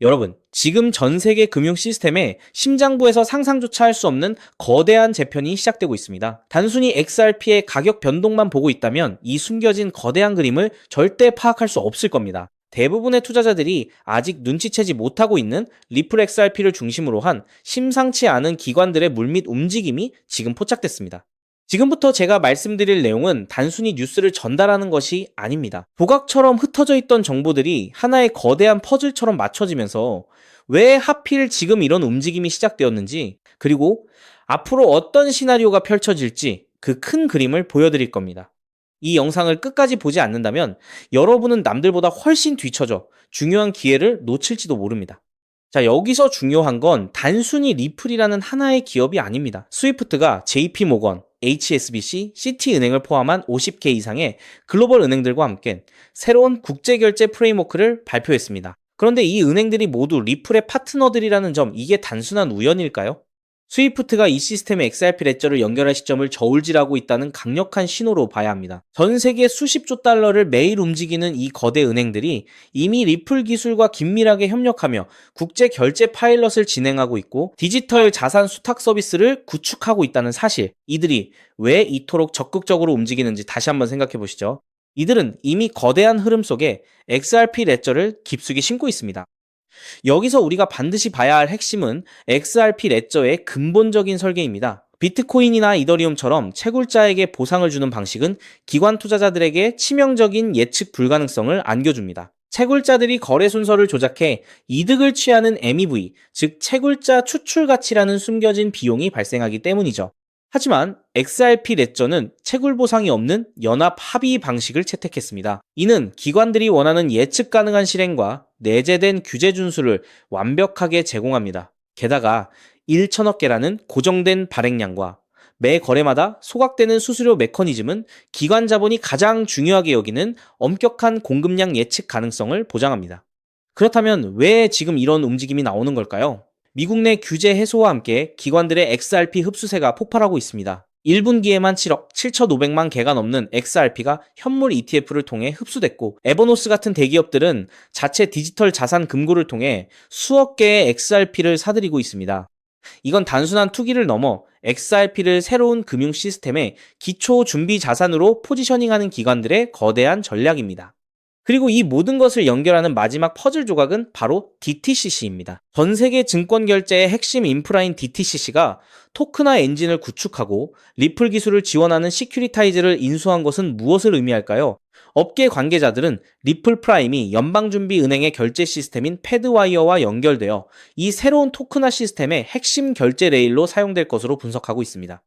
여러분, 지금 전 세계 금융 시스템에 심장부에서 상상조차 할 수 없는 거대한 재편이 시작되고 있습니다. 단순히 XRP의 가격 변동만 보고 있다면 이 숨겨진 거대한 그림을 절대 파악할 수 없을 겁니다. 대부분의 투자자들이 아직 눈치채지 못하고 있는 리플 XRP를 중심으로 한 심상치 않은 기관들의 물밑 움직임이 지금 포착됐습니다. 지금부터 제가 말씀드릴 내용은 단순히 뉴스를 전달하는 것이 아닙니다. 조각처럼 흩어져 있던 정보들이 하나의 거대한 퍼즐처럼 맞춰지면서 왜 하필 지금 이런 움직임이 시작되었는지, 그리고 앞으로 어떤 시나리오가 펼쳐질지 그 큰 그림을 보여드릴 겁니다. 이 영상을 끝까지 보지 않는다면 여러분은 남들보다 훨씬 뒤처져 중요한 기회를 놓칠지도 모릅니다. 자, 여기서 중요한 건 단순히 리플이라는 하나의 기업이 아닙니다. 스위프트가 JP모건, HSBC, 시티은행을 포함한 50개 이상의 글로벌 은행들과 함께 새로운 국제결제 프레임워크를 발표했습니다. 그런데 이 은행들이 모두 리플의 파트너들이라는 점, 이게 단순한 우연일까요? 스위프트가 이 시스템에 XRP 레저를 연결할 시점을 저울질하고 있다는 강력한 신호로 봐야 합니다. 전 세계 수십조 달러를 매일 움직이는 이 거대 은행들이 이미 리플 기술과 긴밀하게 협력하며 국제 결제 파일럿을 진행하고 있고 디지털 자산 수탁 서비스를 구축하고 있다는 사실, 이들이 왜 이토록 적극적으로 움직이는지 다시 한번 생각해 보시죠. 이들은 이미 거대한 흐름 속에 XRP 레저를 깊숙이 심고 있습니다. 여기서 우리가 반드시 봐야 할 핵심은 XRP 레저의 근본적인 설계입니다. 비트코인이나 이더리움처럼 채굴자에게 보상을 주는 방식은 기관 투자자들에게 치명적인 예측 불가능성을 안겨줍니다. 채굴자들이 거래 순서를 조작해 이득을 취하는 MEV, 즉 채굴자 추출 가치라는 숨겨진 비용이 발생하기 때문이죠. 하지만 XRP 레저는 채굴 보상이 없는 연합 합의 방식을 채택했습니다. 이는 기관들이 원하는 예측 가능한 실행과 내재된 규제 준수를 완벽하게 제공합니다. 게다가 1천억 개라는 고정된 발행량과 매 거래마다 소각되는 수수료 메커니즘은 기관 자본이 가장 중요하게 여기는 엄격한 공급량 예측 가능성을 보장합니다. 그렇다면 왜 지금 이런 움직임이 나오는 걸까요? 미국 내 규제 해소와 함께 기관들의 XRP 흡수세가 폭발하고 있습니다. 1분기에만 7억 7,500만 개가 넘는 XRP가 현물 ETF를 통해 흡수됐고, 에버노스 같은 대기업들은 자체 디지털 자산 금고를 통해 수억 개의 XRP를 사들이고 있습니다. 이건 단순한 투기를 넘어 XRP를 새로운 금융 시스템의 기초 준비 자산으로 포지셔닝하는 기관들의 거대한 전략입니다. 그리고 이 모든 것을 연결하는 마지막 퍼즐 조각은 바로 DTCC입니다. 전 세계 증권 결제의 핵심 인프라인 DTCC가 토크나 엔진을 구축하고 리플 기술을 지원하는 시큐리타이즈를 인수한 것은 무엇을 의미할까요? 업계 관계자들은 리플 프라임이 연방준비은행의 결제 시스템인 패드와이어와 연결되어 이 새로운 토크나 시스템의 핵심 결제 레일로 사용될 것으로 분석하고 있습니다.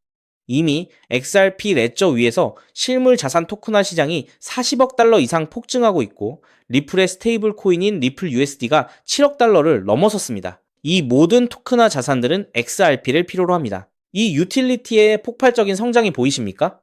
이미 XRP 레저 위에서 실물 자산 토크나 시장이 40억 달러 이상 폭증하고 있고, 리플의 스테이블 코인인 리플 USD가 7억 달러를 넘어섰습니다. 이 모든 토크나 자산들은 XRP를 필요로 합니다. 이 유틸리티의 폭발적인 성장이 보이십니까?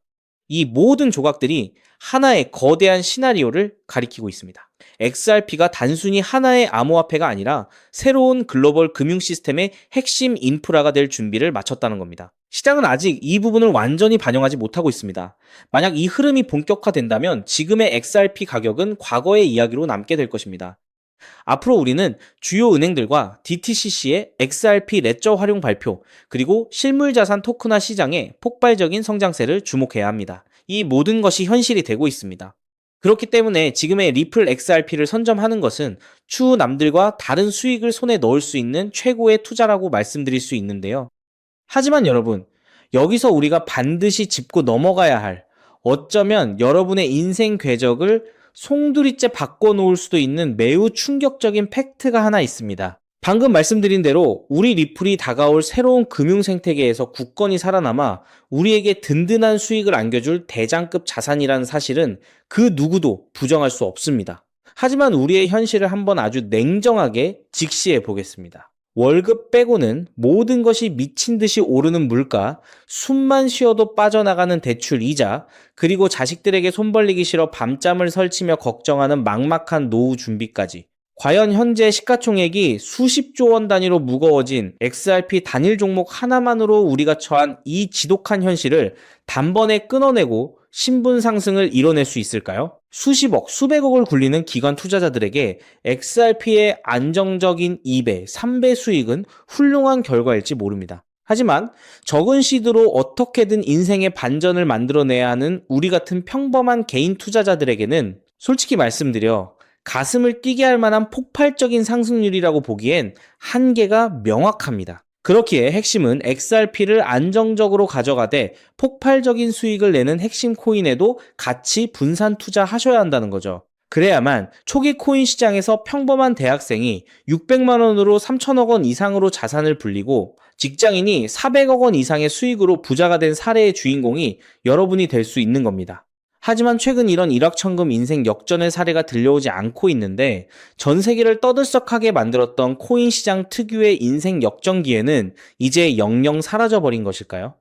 이 모든 조각들이 하나의 거대한 시나리오를 가리키고 있습니다. XRP가 단순히 하나의 암호화폐가 아니라 새로운 글로벌 금융 시스템의 핵심 인프라가 될 준비를 마쳤다는 겁니다. 시장은 아직 이 부분을 완전히 반영하지 못하고 있습니다. 만약 이 흐름이 본격화된다면 지금의 XRP 가격은 과거의 이야기로 남게 될 것입니다. 앞으로 우리는 주요 은행들과 DTCC의 XRP 레저 활용 발표, 그리고 실물자산 토크나 시장의 폭발적인 성장세를 주목해야 합니다. 이 모든 것이 현실이 되고 있습니다. 그렇기 때문에 지금의 리플 XRP를 선점하는 것은 추후 남들과 다른 수익을 손에 넣을 수 있는 최고의 투자라고 말씀드릴 수 있는데요. 하지만 여러분, 여기서 우리가 반드시 짚고 넘어가야 할, 어쩌면 여러분의 인생 궤적을 송두리째 바꿔놓을 수도 있는 매우 충격적인 팩트가 하나 있습니다. 방금 말씀드린 대로 우리 리플이 다가올 새로운 금융 생태계에서 굳건히 살아남아 우리에게 든든한 수익을 안겨줄 대장급 자산이라는 사실은 그 누구도 부정할 수 없습니다. 하지만 우리의 현실을 한번 아주 냉정하게 직시해 보겠습니다. 월급 빼고는 모든 것이 미친 듯이 오르는 물가, 숨만 쉬어도 빠져나가는 대출 이자, 그리고 자식들에게 손 벌리기 싫어 밤잠을 설치며 걱정하는 막막한 노후 준비까지. 과연 현재 시가총액이 수십조 원 단위로 무거워진 XRP 단일 종목 하나만으로 우리가 처한 이 지독한 현실을 단번에 끊어내고 신분 상승을 이뤄낼 수 있을까요? 수십억, 수백억을 굴리는 기관 투자자들에게 XRP의 안정적인 2배, 3배 수익은 훌륭한 결과일지 모릅니다. 하지만 적은 시드로 어떻게든 인생의 반전을 만들어내야 하는 우리 같은 평범한 개인 투자자들에게는 솔직히 말씀드려 가슴을 뛰게 할 만한 폭발적인 상승률이라고 보기엔 한계가 명확합니다. 그렇기에 핵심은 XRP를 안정적으로 가져가되 폭발적인 수익을 내는 핵심 코인에도 같이 분산 투자하셔야 한다는 거죠. 그래야만 초기 코인 시장에서 평범한 대학생이 600만 원으로 3천억 원 이상으로 자산을 불리고 직장인이 400억 원 이상의 수익으로 부자가 된 사례의 주인공이 여러분이 될 수 있는 겁니다. 하지만 최근 이런 일확천금 인생 역전의 사례가 들려오지 않고 있는데 전 세계를 떠들썩하게 만들었던 코인 시장 특유의 인생 역전 기회는 이제 영영 사라져버린 것일까요?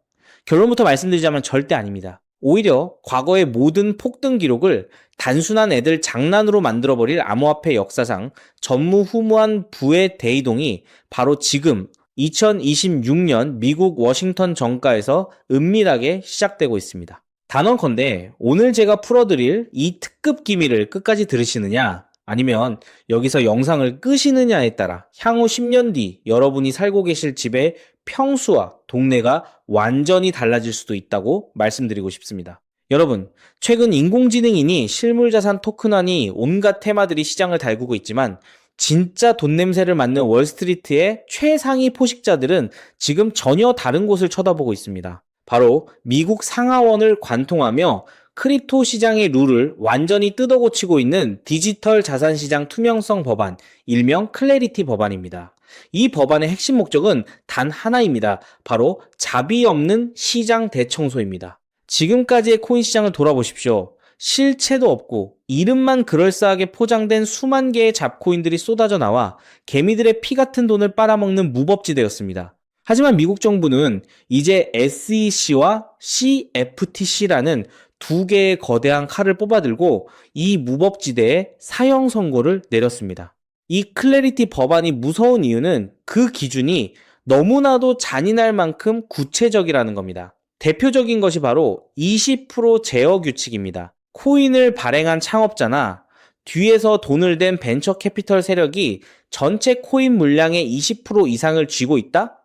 결론부터 말씀드리자면 절대 아닙니다. 오히려 과거의 모든 폭등 기록을 단순한 애들 장난으로 만들어버릴 암호화폐 역사상 전무후무한 부의 대이동이 바로 지금 2026년 미국 워싱턴 정가에서 은밀하게 시작되고 있습니다. 단언컨대 오늘 제가 풀어드릴 이 특급 기밀을 끝까지 들으시느냐 아니면 여기서 영상을 끄시느냐에 따라 향후 10년 뒤 여러분이 살고 계실 집의 평수와 동네가 완전히 달라질 수도 있다고 말씀드리고 싶습니다. 여러분, 최근 인공지능이니 실물자산 토큰화니 온갖 테마들이 시장을 달구고 있지만 진짜 돈 냄새를 맡는 월스트리트의 최상위 포식자들은 지금 전혀 다른 곳을 쳐다보고 있습니다. 바로 미국 상하원을 관통하며 크립토 시장의 룰을 완전히 뜯어고치고 있는 디지털 자산 시장 투명성 법안, 일명 클래리티 법안입니다. 이 법안의 핵심 목적은 단 하나입니다. 바로 자비 없는 시장 대청소입니다. 지금까지의 코인 시장을 돌아보십시오. 실체도 없고 이름만 그럴싸하게 포장된 수만 개의 잡코인들이 쏟아져 나와 개미들의 피 같은 돈을 빨아먹는 무법지대였습니다. 하지만 미국 정부는 이제 SEC와 CFTC라는 두 개의 거대한 칼을 뽑아들고 이 무법지대에 사형 선고를 내렸습니다. 이 클래리티 법안이 무서운 이유는 그 기준이 너무나도 잔인할 만큼 구체적이라는 겁니다. 대표적인 것이 바로 20% 제어 규칙입니다. 코인을 발행한 창업자나 뒤에서 돈을 댄 벤처 캐피털 세력이 전체 코인 물량의 20% 이상을 쥐고 있다?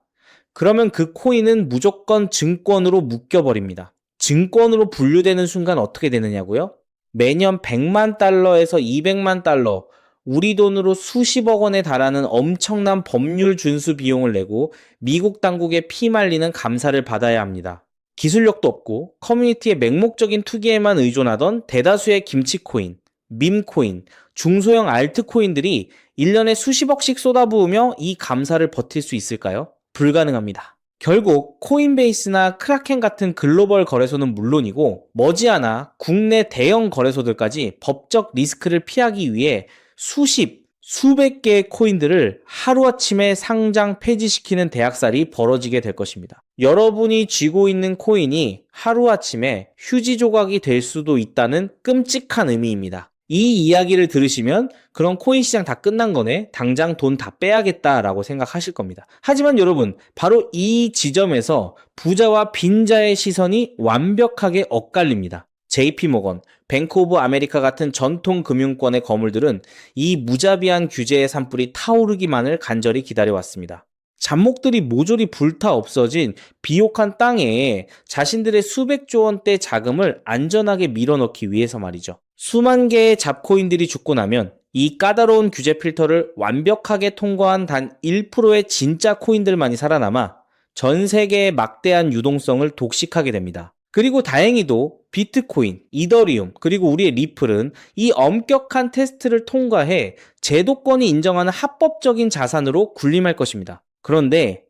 그러면 그 코인은 무조건 증권으로 묶여버립니다. 증권으로 분류되는 순간 어떻게 되느냐고요? 매년 100만 달러에서 200만 달러, 우리 돈으로 수십억 원에 달하는 엄청난 법률 준수 비용을 내고 미국 당국에 피말리는 감사를 받아야 합니다. 기술력도 없고 커뮤니티의 맹목적인 투기에만 의존하던 대다수의 김치코인, 밈코인, 중소형 알트코인들이 1년에 수십억씩 쏟아부으며 이 감사를 버틸 수 있을까요? 불가능합니다. 결국 코인베이스나 크라켄 같은 글로벌 거래소는 물론이고 머지않아 국내 대형 거래소들까지 법적 리스크를 피하기 위해 수백 개의 코인들을 하루아침에 상장 폐지시키는 대학살이 벌어지게 될 것입니다. 여러분이 쥐고 있는 코인이 하루아침에 휴지 조각이 될 수도 있다는 끔찍한 의미입니다. 이 이야기를 들으시면 그럼 코인 시장 다 끝난 거네, 당장 돈 다 빼야겠다라고 생각하실 겁니다. 하지만 여러분, 바로 이 지점에서 부자와 빈자의 시선이 완벽하게 엇갈립니다. JP모건, 뱅크 오브 아메리카 같은 전통 금융권의 거물들은 이 무자비한 규제의 산불이 타오르기만을 간절히 기다려왔습니다. 잡목들이 모조리 불타 없어진 비옥한 땅에 자신들의 수백조 원대 자금을 안전하게 밀어넣기 위해서 말이죠. 수만 개의 잡코인들이 죽고 나면 이 까다로운 규제 필터를 완벽하게 통과한 단 1%의 진짜 코인들만이 살아남아 전 세계의 막대한 유동성을 독식하게 됩니다. 그리고 다행히도 비트코인, 이더리움, 그리고 우리의 리플은 이 엄격한 테스트를 통과해 제도권이 인정하는 합법적인 자산으로 군림할 것입니다. 그런데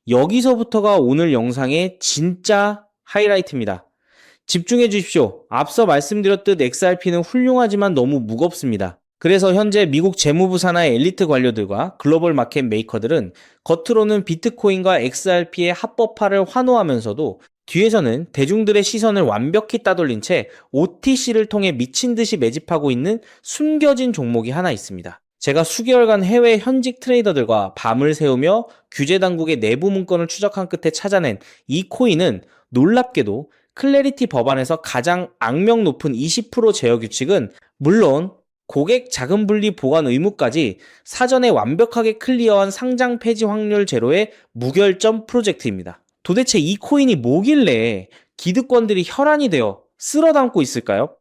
여기서부터가 오늘 영상의 진짜 하이라이트입니다. 집중해 주십시오. 앞서 말씀드렸듯 XRP는 훌륭하지만 너무 무겁습니다. 그래서 현재 미국 재무부 산하의 엘리트 관료들과 글로벌 마켓 메이커들은 겉으로는 비트코인과 XRP의 합법화를 환호하면서도 뒤에서는 대중들의 시선을 완벽히 따돌린 채 OTC를 통해 미친 듯이 매집하고 있는 숨겨진 종목이 하나 있습니다. 제가 수개월간 해외 현직 트레이더들과 밤을 새우며 규제 당국의 내부 문건을 추적한 끝에 찾아낸 이 코인은 놀랍게도 클래리티 법안에서 가장 악명 높은 20% 제어 규칙은 물론 고객 자금 분리 보관 의무까지 사전에 완벽하게 클리어한 상장 폐지 확률 제로의 무결점 프로젝트입니다. 도대체 이 코인이 뭐길래 기득권들이 혈안이 되어 쓸어 담고 있을까요?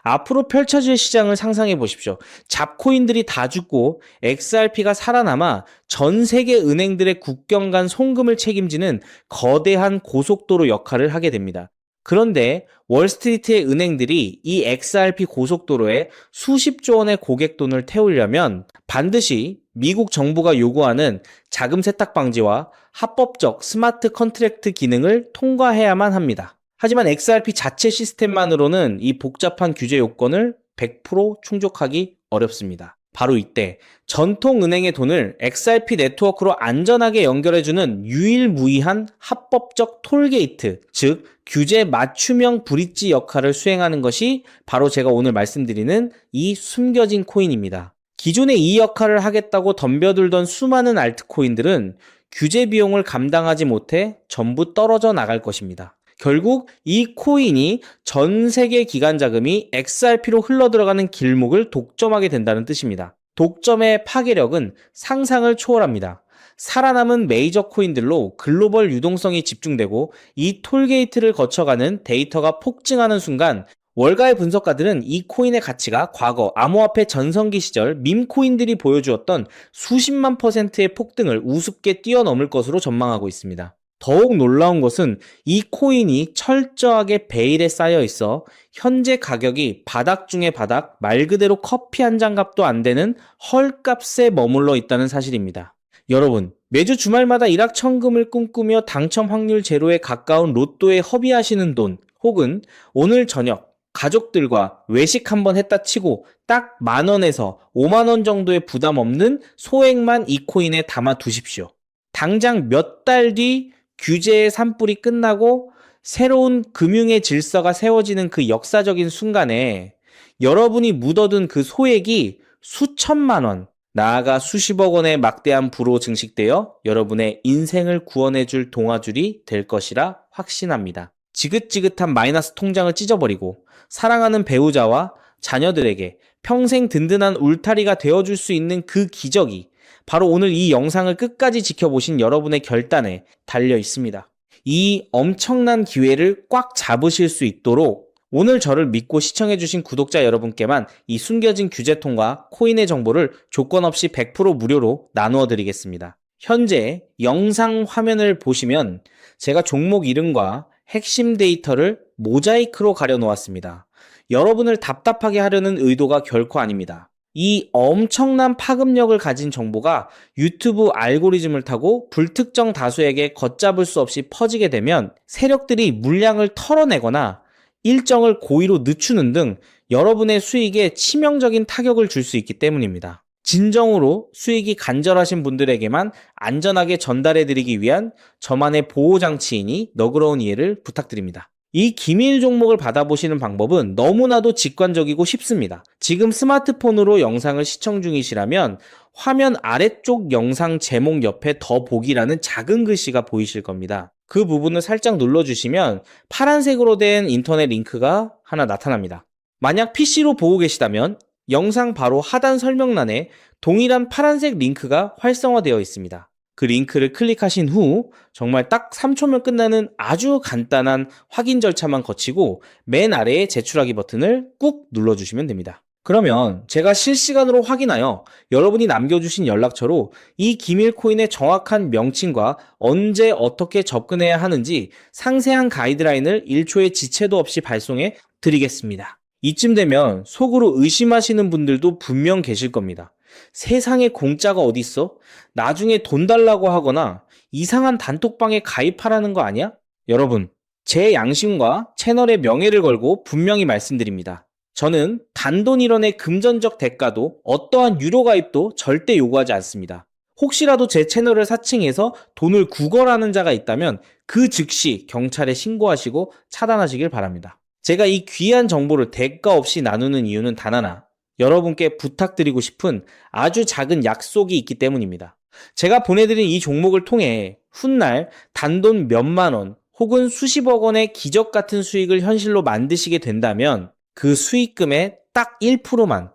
앞으로 펼쳐질 시장을 상상해 보십시오. 잡코인들이 다 죽고 XRP가 살아남아 전 세계 은행들의 국경 간 송금을 책임지는 거대한 고속도로 역할을 하게 됩니다. 그런데 월스트리트의 은행들이 이 XRP 고속도로에 수십조 원의 고객 돈을 태우려면 반드시 미국 정부가 요구하는 자금 세탁 방지와 합법적 스마트 컨트랙트 기능을 통과해야만 합니다. 하지만 XRP 자체 시스템만으로는 이 복잡한 규제 요건을 100% 충족하기 어렵습니다. 바로 이때 전통은행의 돈을 XRP 네트워크로 안전하게 연결해주는 유일무이한 합법적 톨게이트, 즉 규제 맞춤형 브릿지 역할을 수행하는 것이 바로 제가 오늘 말씀드리는 이 숨겨진 코인입니다. 기존에 이 역할을 하겠다고 덤벼들던 수많은 알트코인들은 규제 비용을 감당하지 못해 전부 떨어져 나갈 것입니다. 결국 이 코인이 전 세계 기관 자금이 XRP로 흘러들어가는 길목을 독점하게 된다는 뜻입니다. 독점의 파괴력은 상상을 초월합니다. 살아남은 메이저 코인들로 글로벌 유동성이 집중되고 이 톨게이트를 거쳐가는 데이터가 폭증하는 순간 월가의 분석가들은 이 코인의 가치가 과거 암호화폐 전성기 시절 밈코인들이 보여주었던 수십만 %의 폭등을 우습게 뛰어넘을 것으로 전망하고 있습니다. 더욱 놀라운 것은 이 코인이 철저하게 베일에 쌓여 있어 현재 가격이 바닥 중의 바닥, 말 그대로 커피 한 잔 값도 안 되는 헐값에 머물러 있다는 사실입니다. 여러분, 매주 주말마다 일확천금을 꿈꾸며 당첨 확률 제로에 가까운 로또에 허비하시는 돈, 혹은 오늘 저녁 가족들과 외식 한번 했다 치고 딱 10,000원에서 50,000원 정도의 부담 없는 소액만 이 코인에 담아 두십시오. 당장 몇 달 뒤 규제의 산불이 끝나고 새로운 금융의 질서가 세워지는 그 역사적인 순간에 여러분이 묻어둔 그 소액이 수천만 원, 나아가 수십억 원의 막대한 부로 증식되어 여러분의 인생을 구원해줄 동아줄이 될 것이라 확신합니다. 지긋지긋한 마이너스 통장을 찢어버리고 사랑하는 배우자와 자녀들에게 평생 든든한 울타리가 되어줄 수 있는 그 기적이 바로 오늘 이 영상을 끝까지 지켜보신 여러분의 결단에 달려 있습니다. 이 엄청난 기회를 꽉 잡으실 수 있도록 오늘 저를 믿고 시청해주신 구독자 여러분께만 이 숨겨진 규제통과 코인의 정보를 조건 없이 100% 무료로 나누어 드리겠습니다. 현재 영상 화면을 보시면 제가 종목 이름과 핵심 데이터를 모자이크로 가려 놓았습니다. 여러분을 답답하게 하려는 의도가 결코 아닙니다. 이 엄청난 파급력을 가진 정보가 유튜브 알고리즘을 타고 불특정 다수에게 걷잡을 수 없이 퍼지게 되면 세력들이 물량을 털어내거나 일정을 고의로 늦추는 등 여러분의 수익에 치명적인 타격을 줄 수 있기 때문입니다. 진정으로 수익이 간절하신 분들에게만 안전하게 전달해드리기 위한 저만의 보호장치이니 너그러운 이해를 부탁드립니다. 이 기밀 종목을 받아보시는 방법은 너무나도 직관적이고 쉽습니다. 지금 스마트폰으로 영상을 시청 중이시라면 화면 아래쪽 영상 제목 옆에 더 보기라는 작은 글씨가 보이실 겁니다. 그 부분을 살짝 눌러주시면 파란색으로 된 인터넷 링크가 하나 나타납니다. 만약 PC로 보고 계시다면 영상 바로 하단 설명란에 동일한 파란색 링크가 활성화되어 있습니다. 그 링크를 클릭하신 후 정말 딱 3초면 끝나는 아주 간단한 확인 절차만 거치고 맨 아래에 제출하기 버튼을 꾹 눌러주시면 됩니다. 그러면 제가 실시간으로 확인하여 여러분이 남겨주신 연락처로 이 기밀 코인의 정확한 명칭과 언제 어떻게 접근해야 하는지 상세한 가이드라인을 1초의 지체도 없이 발송해 드리겠습니다. 이쯤 되면 속으로 의심하시는 분들도 분명 계실 겁니다. 세상에 공짜가 어딨어? 나중에 돈 달라고 하거나 이상한 단톡방에 가입하라는 거 아니야? 여러분, 제 양심과 채널의 명예를 걸고 분명히 말씀드립니다. 저는 단돈 1원의 금전적 대가도 어떠한 유료 가입도 절대 요구하지 않습니다. 혹시라도 제 채널을 사칭해서 돈을 구걸하는 자가 있다면 그 즉시 경찰에 신고하시고 차단하시길 바랍니다. 제가 이 귀한 정보를 대가 없이 나누는 이유는 단 하나, 여러분께 부탁드리고 싶은 아주 작은 약속이 있기 때문입니다. 제가 보내드린 이 종목을 통해 훗날 단돈 몇만 원 혹은 수십억 원의 기적 같은 수익을 현실로 만드시게 된다면 그 수익금의 딱 1%만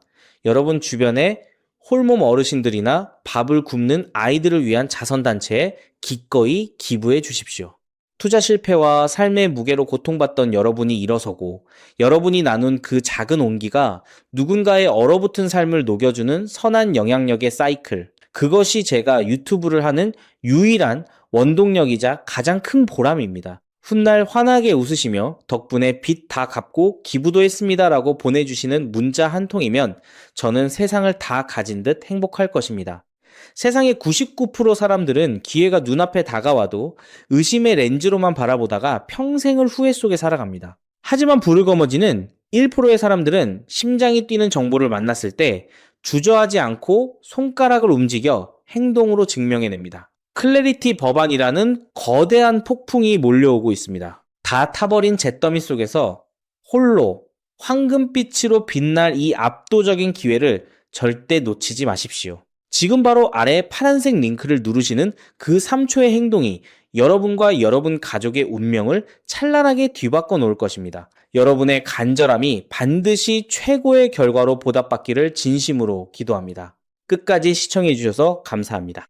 여러분 주변에 홀몸 어르신들이나 밥을 굶는 아이들을 위한 자선단체에 기꺼이 기부해 주십시오. 투자 실패와 삶의 무게로 고통받던 여러분이 일어서고 여러분이 나눈 그 작은 온기가 누군가의 얼어붙은 삶을 녹여주는 선한 영향력의 사이클. 그것이 제가 유튜브를 하는 유일한 원동력이자 가장 큰 보람입니다. 훗날 환하게 웃으시며 덕분에 빚 다 갚고 기부도 했습니다 라고 보내주시는 문자 한 통이면 저는 세상을 다 가진 듯 행복할 것입니다. 세상의 99% 사람들은 기회가 눈앞에 다가와도 의심의 렌즈로만 바라보다가 평생을 후회 속에 살아갑니다. 하지만 불을 거머쥐는 1%의 사람들은 심장이 뛰는 정보를 만났을 때 주저하지 않고 손가락을 움직여 행동으로 증명해냅니다. 클래리티 법안이라는 거대한 폭풍이 몰려오고 있습니다. 다 타버린 잿더미 속에서 홀로 황금빛으로 빛날 이 압도적인 기회를 절대 놓치지 마십시오. 지금 바로 아래 파란색 링크를 누르시는 그 3초의 행동이 여러분과 여러분 가족의 운명을 찬란하게 뒤바꿔 놓을 것입니다. 여러분의 간절함이 반드시 최고의 결과로 보답받기를 진심으로 기도합니다. 끝까지 시청해 주셔서 감사합니다.